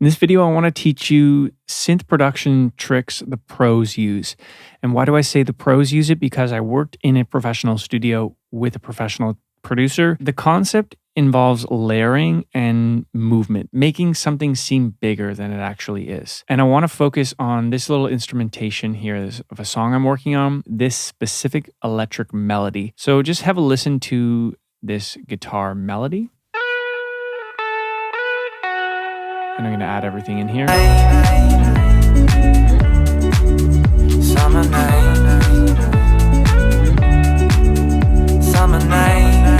In this video, I want to teach you synth production tricks the pros use. And why do I say the pros use it? Because I worked in a professional studio with a professional producer. The concept involves layering and movement, making something seem bigger than it actually is. And I want to focus on this little instrumentation here of a song I'm working on, this specific electric melody. So just have a listen to this guitar melody. And I'm going to add everything in here. Summer night. Summer night.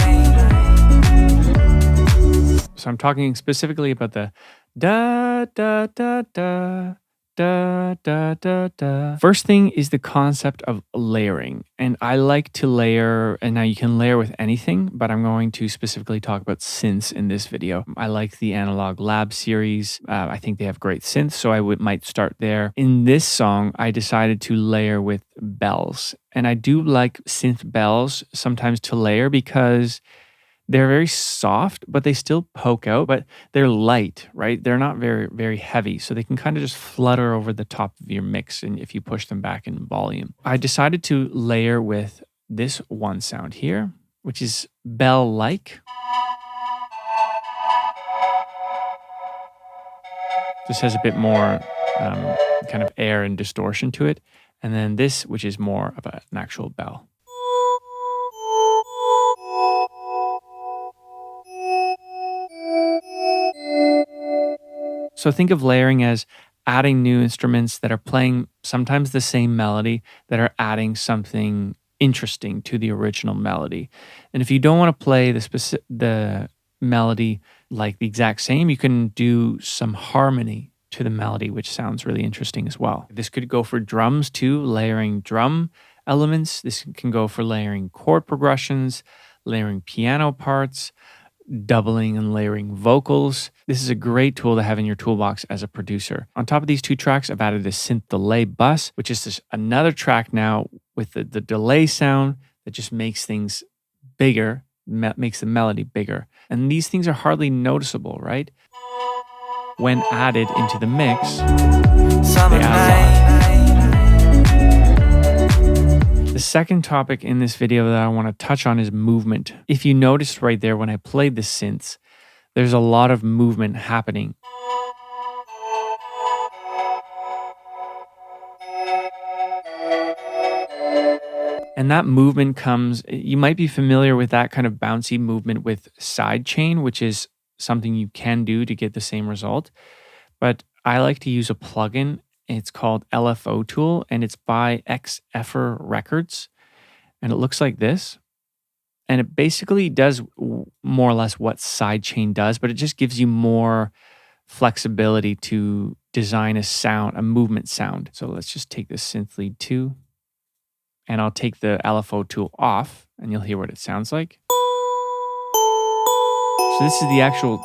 So I'm talking specifically about the da da da da da da da da. First thing is the concept of layering. And I like to layer, and now you can layer with anything, but I'm going to specifically talk about synths in this video. I like the Analog Lab series. I think they have great synths, so I might start there. In this song, I decided to layer with bells. And I do like synth bells sometimes to layer because they're very soft, but they still poke out, but they're light, right? They're not very, very heavy. So they can kind of just flutter over the top of your mix and if you push them back in volume. I decided to layer with this one sound here, which is bell-like. This has a bit more kind of air and distortion to it. And then this, which is more of an actual bell. So think of layering as adding new instruments that are playing sometimes the same melody, that are adding something interesting to the original melody. And if you don't want to play the melody like the exact same, you can do some harmony to the melody, which sounds really interesting as well. This could go for drums too, layering drum elements. This can go for layering chord progressions, layering piano parts, doubling and layering vocals. This is a great tool to have in your toolbox as a producer. On top of these two tracks, I've added a synth delay bus, which is just another track now with the delay sound that just makes things bigger, makes the melody bigger. And these things are hardly noticeable, right? When added into the mix, they add a lot. The second topic in this video that I want to touch on is movement. If you noticed right there when I played the synths, there's a lot of movement happening. And that movement comes, you might be familiar with that kind of bouncy movement with sidechain, which is something you can do to get the same result. But I like to use a plugin. It's called LFO Tool, and it's by XFR Records. And it looks like this. And it basically does more or less what sidechain does, but it just gives you more flexibility to design a sound, a movement sound. So let's just take this synth lead 2, and I'll take the LFO Tool off, and you'll hear what it sounds like. So this is the actual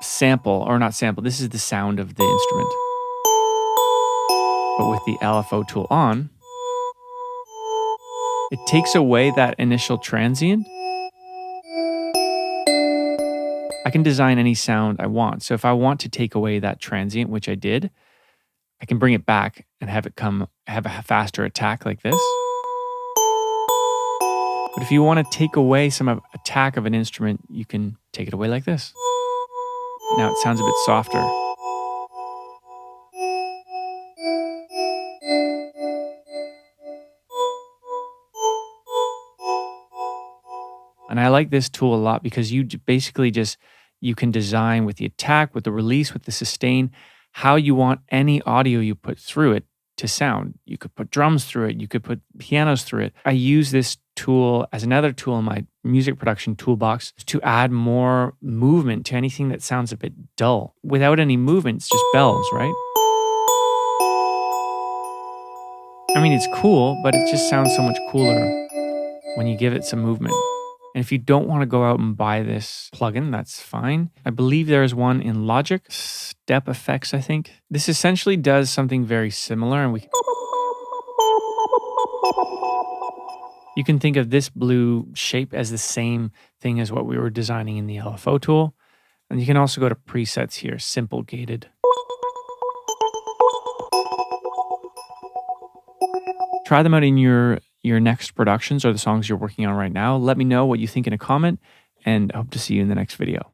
sample, or not sample, this is the sound of the instrument. But with the LFO tool on, it takes away that initial transient. I can design any sound I want. So if I want to take away that transient, which I did, I can bring it back and have it have a faster attack like this. But if you want to take away some attack of an instrument, you can take it away like this. Now it sounds a bit softer. And I like this tool a lot because you basically you can design with the attack, with the release, with the sustain, how you want any audio you put through it to sound. You could put drums through it. You could put pianos through it. I use this tool as another tool in my music production toolbox to add more movement to anything that sounds a bit dull. Without any movement, it's just bells, right? I mean, it's cool, but it just sounds so much cooler when you give it some movement. And if you don't want to go out and buy this plugin, that's fine. I believe there is one in Logic, Step Effects, I think. This essentially does something very similar, and you can think of this blue shape as the same thing as what we were designing in the LFO tool. And you can also go to presets here, simple gated. Try them out in your next productions or the songs you're working on right now. Let me know what you think in a comment, and I hope to see you in the next video.